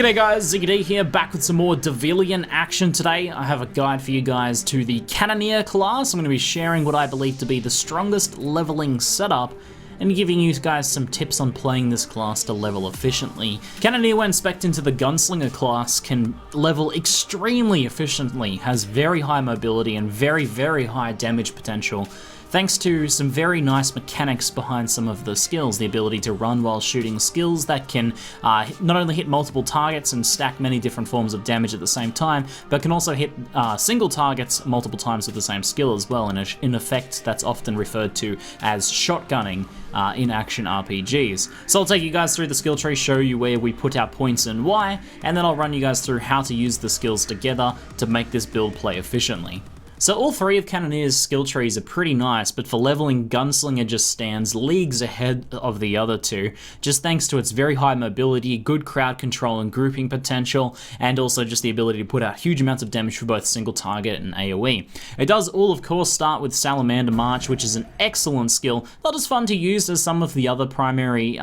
G'day guys, ZiggyD here, back with some more Devilian action today. I have a guide for you guys to the Cannoneer class. I'm going to be sharing what I believe to be the strongest leveling setup and giving you guys some tips on playing this class to level efficiently. Cannoneer, when spec'd into the Gunslinger class, can level extremely efficiently, has very high mobility and very high damage potential, thanks to some very nice mechanics behind some of the skills. The ability to run while shooting skills that can not only hit multiple targets and stack many different forms of damage at the same time, but can also hit single targets multiple times with the same skill as well, in effect that's often referred to as shotgunning in action RPGs. So I'll take you guys through the skill tree, show you where we put our points and why, and then I'll run you guys through how to use the skills together to make this build play efficiently. So all three of Cannoneer's skill trees are pretty nice, but for leveling, Gunslinger just stands leagues ahead of the other two, just thanks to its very high mobility, good crowd control and grouping potential, and also just the ability to put out huge amounts of damage for both single target and AoE. It does all, of course, start with Salamander March, which is an excellent skill, not as fun to use as some of the other primary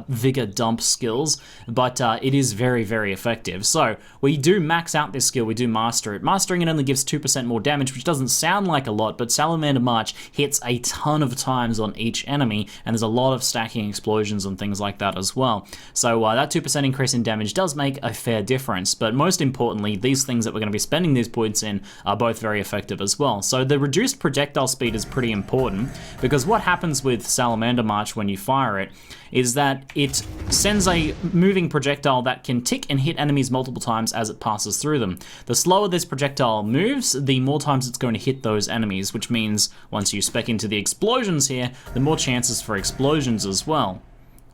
Vigor Dump skills, but it is very effective. So we do max out this skill, we do master it. Mastering it only gives 2% more damage, which doesn't sound like a lot, but Salamander March hits a ton of times on each enemy, and there's a lot of stacking explosions and things like that as well. So that 2% increase in damage does make a fair difference, but most importantly, these things that we're going to be spending these points in are both very effective as well. So the reduced projectile speed is pretty important, because what happens with Salamander March when you fire it is that it sends a moving projectile that can tick and hit enemies multiple times as it passes through them. The slower this projectile moves, the more times it's going to hit those enemies, which means once you spec into the explosions here, the more chances for explosions as well.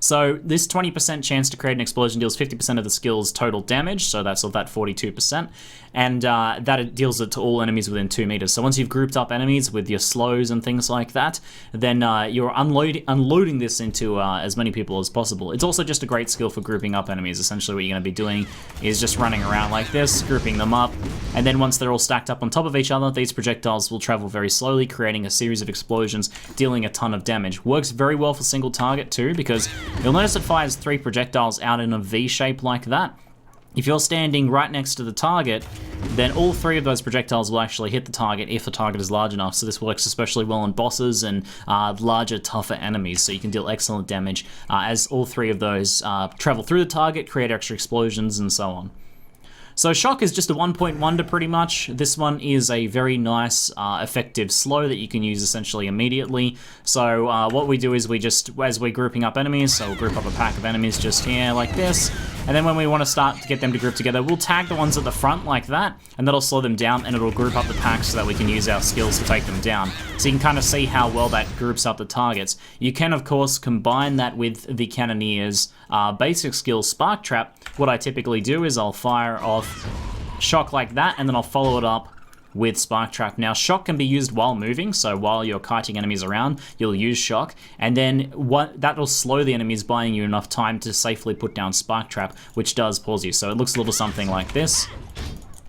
So this 20% chance to create an explosion deals 50% of the skill's total damage, so that's of that 42%, and that it deals it to all enemies within 2 meters. So once you've grouped up enemies with your slows and things like that, then you're unloading this into as many people as possible. It's also just a great skill for grouping up enemies. Essentially what you're going to be doing is just running around like this, grouping them up, and then once they're all stacked up on top of each other, these projectiles will travel very slowly, creating a series of explosions, dealing a ton of damage. Works very well for single target too, because you'll notice it fires 3 projectiles out in a V shape like that. If you're standing right next to the target, then all 3 of those projectiles will actually hit the target if the target is large enough. So this works especially well on bosses and larger, tougher enemies, so you can deal excellent damage as all 3 of those travel through the target, create extra explosions, and so on. So Shock is just a 1-point wonder pretty much. This one is a very nice, effective slow that you can use essentially immediately. So what we do is we just, as we're grouping up enemies, so we'll group up a pack of enemies just here like this, and then when we want to start to get them to group together, we'll tag the ones at the front like that, and that'll slow them down and it'll group up the pack so that we can use our skills to take them down. So you can kind of see how well that groups up the targets. You can of course combine that with the Cannoneer's basic skill Spark Trap. What I typically do is I'll fire off Shock like that, and then I'll follow it up with Spark Trap. Now, Shock can be used while moving, so while you're kiting enemies around, you'll use Shock, and then that will slow the enemies, buying you enough time to safely put down Spark Trap, which does pause you. So it looks a little something like this,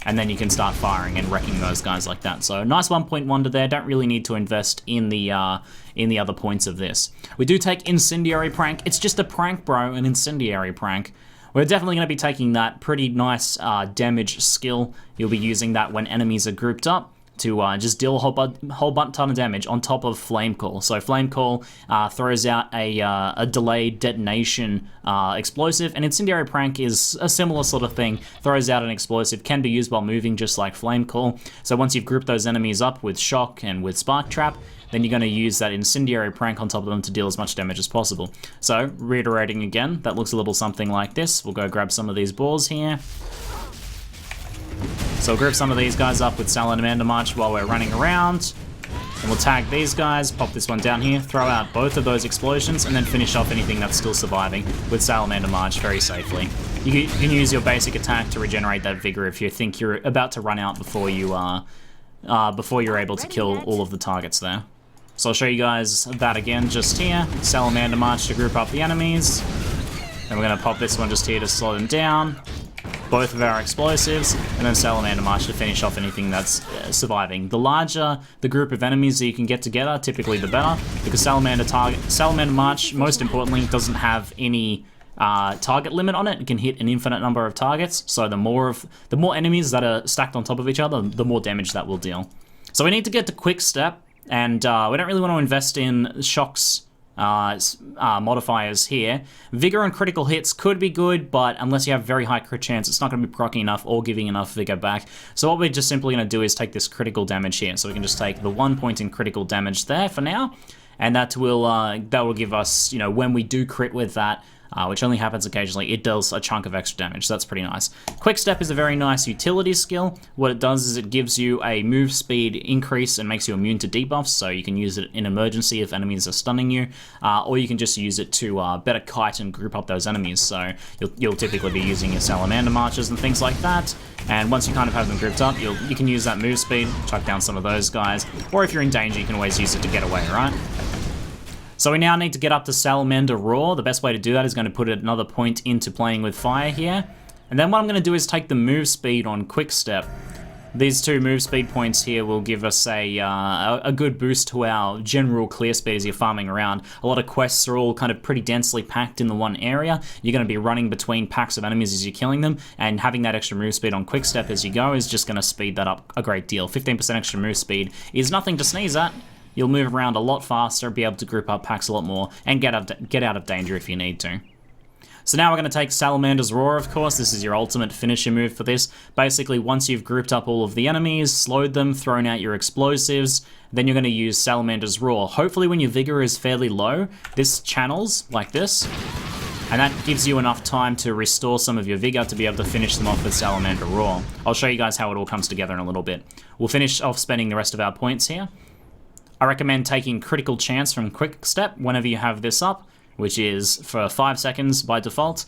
and then you can start firing and wrecking those guys like that. So nice 1-point wonder there. Don't really need to invest in the other points of this. We do take Incendiary Prank. It's just a prank, bro, an incendiary prank. We're definitely going to be taking that pretty nice damage skill. You'll be using that when enemies are grouped up to just deal a whole ton of damage on top of Flame Call. So Flame Call throws out a delayed detonation explosive, and Incendiary Prank is a similar sort of thing. Throws out an explosive, can be used while moving just like Flame Call. So once you've grouped those enemies up with Shock and with Spark Trap, then you're going to use that Incendiary Prank on top of them to deal as much damage as possible. So, reiterating again, that looks a little something like this. We'll go grab some of these balls here. So we'll group some of these guys up with Salamander March while we're running around. And we'll tag these guys, pop this one down here, throw out both of those explosions, and then finish off anything that's still surviving with Salamander March very safely. You can use your basic attack to regenerate that vigor if you think you're about to run out before you're able to kill all of the targets there. So I'll show you guys that again just here. Salamander March to group up the enemies. And we're going to pop this one just here to slow them down. Both of our explosives, and then Salamander March to finish off anything that's surviving. The larger the group of enemies that you can get together, typically the better, because Salamander March, most importantly, doesn't have any target limit on it. It can hit an infinite number of targets, so the more enemies that are stacked on top of each other, the more damage that will deal. So we need to get to Quick Step, and we don't really want to invest in Shock's modifiers here. Vigor and critical hits could be good, but unless you have very high crit chance, it's not going to be proccing enough or giving enough vigor back. So what we're just simply going to do is take this critical damage here. So we can just take the 1 point in critical damage there for now, and that will give us, you know, when we do crit with that, which only happens occasionally, it does a chunk of extra damage, so that's pretty nice. Quick Step is a very nice utility skill. What it does is it gives you a move speed increase and makes you immune to debuffs, so you can use it in emergency if enemies are stunning you, or you can just use it to better kite and group up those enemies, so you'll typically be using your Salamander Marches and things like that, and once you kind of have them grouped up, you can use that move speed, chuck down some of those guys, or if you're in danger, you can always use it to get away, right? So we now need to get up to Salamander Roar. The best way to do that is going to put another point into playing with fire here. And then what I'm going to do is take the move speed on Quick Step. These 2 move speed points here will give us a good boost to our general clear speed as you're farming around. A lot of quests are all kind of pretty densely packed in the one area. You're going to be running between packs of enemies as you're killing them, and having that extra move speed on Quick Step as you go is just going to speed that up a great deal. 15% extra move speed is nothing to sneeze at. You'll move around a lot faster, be able to group up packs a lot more, and get out of danger if you need to. So now we're going to take Salamander's Roar, of course. This is your ultimate finisher move for this. Basically, once you've grouped up all of the enemies, slowed them, thrown out your explosives, then you're going to use Salamander's Roar. Hopefully when your vigor is fairly low, this channels like this, and that gives you enough time to restore some of your vigor to be able to finish them off with Salamander Roar. I'll show you guys how it all comes together in a little bit. We'll finish off spending the rest of our points here. I recommend taking Critical Chance from Quick Step whenever you have this up, which is for 5 seconds by default.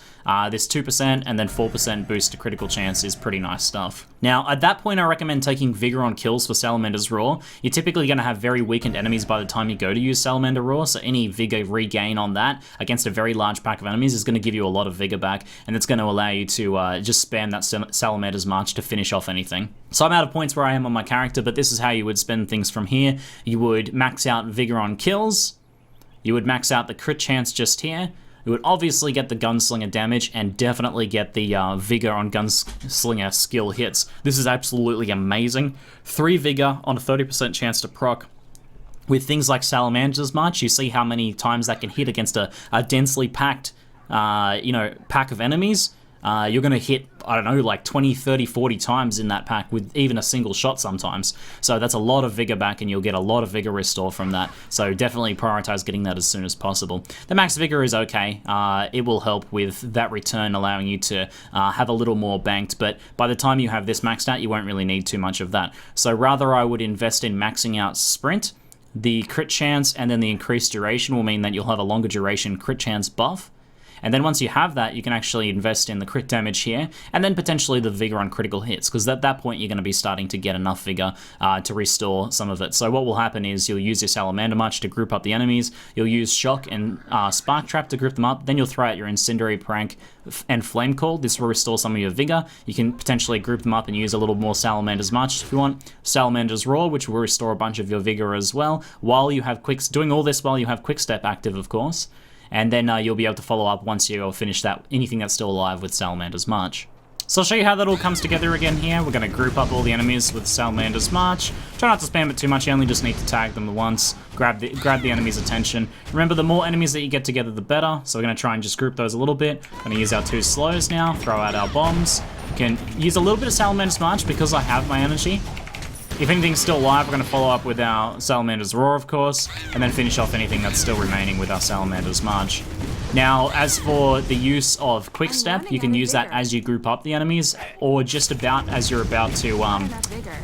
This 2% and then 4% boost to critical chance is pretty nice stuff. Now, at that point, I recommend taking Vigor on kills for Salamander's Roar. You're typically going to have very weakened enemies by the time you go to use Salamander Roar, so any Vigor regain on that against a very large pack of enemies is going to give you a lot of Vigor back, and it's going to allow you to just spam that Salamander's March to finish off anything. So I'm out of points where I am on my character, but this is how you would spend things from here. You would max out Vigor on kills. You would max out the crit chance just here. You would obviously get the Gunslinger damage and definitely get the Vigor on Gunslinger skill hits. This is absolutely amazing. 3 Vigor on a 30% chance to proc. With things like Salamander's March, you see how many times that can hit against a densely packed pack of enemies. You're going to hit, I don't know, like 20, 30, 40 times in that pack with even a single shot sometimes. So that's a lot of Vigor back, and you'll get a lot of Vigor restore from that. So definitely prioritize getting that as soon as possible. The max Vigor is okay. It will help with that return, allowing you to have a little more banked, but by the time you have this maxed out, you won't really need too much of that. So rather, I would invest in maxing out Sprint. The crit chance and then the increased duration will mean that you'll have a longer duration crit chance buff. And then once you have that, you can actually invest in the crit damage here, and then potentially the Vigor on critical hits, because at that point you're going to be starting to get enough Vigor to restore some of it. So what will happen is you'll use your Salamander March to group up the enemies, you'll use Shock and Spark Trap to group them up, then you'll throw out your Incendiary Prank and Flame Call. This will restore some of your Vigor. You can potentially group them up and use a little more Salamander's March if you want. Salamander's Roar, which will restore a bunch of your Vigor as well, while you have doing all this while you have Quick Step active, of course. And then you'll be able to follow up once you finish anything that's still alive with Salamander's March. So I'll show you how that all comes together again here. We're going to group up all the enemies with Salamander's March. Try not to spam it too much, you only just need to tag them once, grab the enemy's attention. Remember, the more enemies that you get together, the better. So we're going to try and just group those a little bit. We're going to use our 2 slows now, throw out our bombs. We can use a little bit of Salamander's March because I have my energy. If anything's still alive, we're going to follow up with our Salamander's Roar, of course, and then finish off anything that's still remaining with our Salamander's March. Now, as for the use of Quick Step, you can use that as you group up the enemies, or just about as you're about to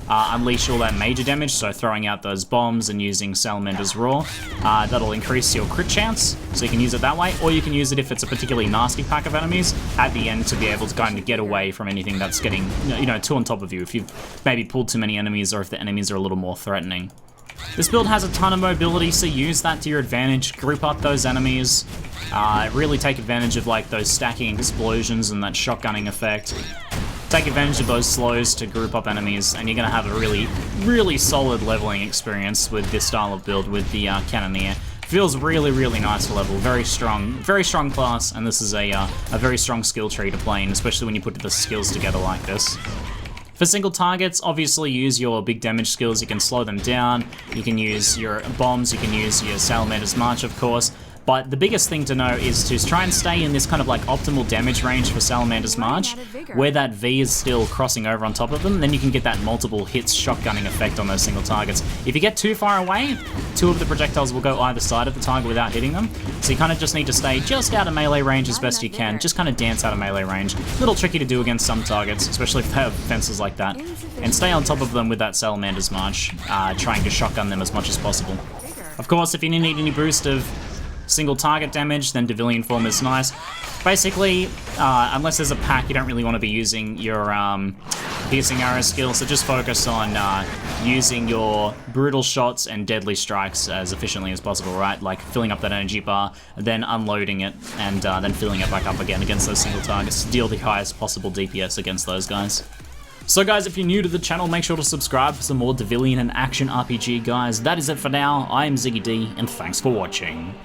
unleash all that major damage, so throwing out those bombs and using Salamander's Roar. That'll increase your crit chance, so you can use it that way, or you can use it if it's a particularly nasty pack of enemies at the end to be able to kind of get away from anything that's getting, too on top of you, if you've maybe pulled too many enemies or if the enemies are a little more threatening. This build has a ton of mobility, so use that to your advantage. Group up those enemies. Really take advantage of like those stacking explosions and that shotgunning effect. Take advantage of those slows to group up enemies, and you're going to have a really, really solid leveling experience with this style of build with the Cannoneer. Feels really, really nice to level. Very strong class, and this is a very strong skill tree to play in, especially when you put the skills together like this. For single targets, obviously use your big damage skills. You can slow them down, you can use your bombs, you can use your Salamander's March, of course. But the biggest thing to know is to try and stay in this kind of like optimal damage range for Salamander's March, where that V is still crossing over on top of them. Then you can get that multiple hits shotgunning effect on those single targets. If you get too far away, 2 of the projectiles will go either side of the target without hitting them. So you kind of just need to stay just out of melee range as best you can. Just kind of dance out of melee range. A little tricky to do against some targets, especially if they have fences like that. And stay on top of them with that Salamander's March, trying to shotgun them as much as possible. Of course, if you need any boost of single target damage, then Devilian Form is nice. Basically, unless there's a pack, you don't really want to be using your piercing arrow skill, so just focus on using your brutal shots and deadly strikes as efficiently as possible, right? Like filling up that energy bar, then unloading it, and then filling it back up again against those single targets to deal the highest possible DPS against those guys. So guys, if you're new to the channel, make sure to subscribe for some more Devilian and action RPG, guys. That is it for now. I am Ziggy D, and thanks for watching.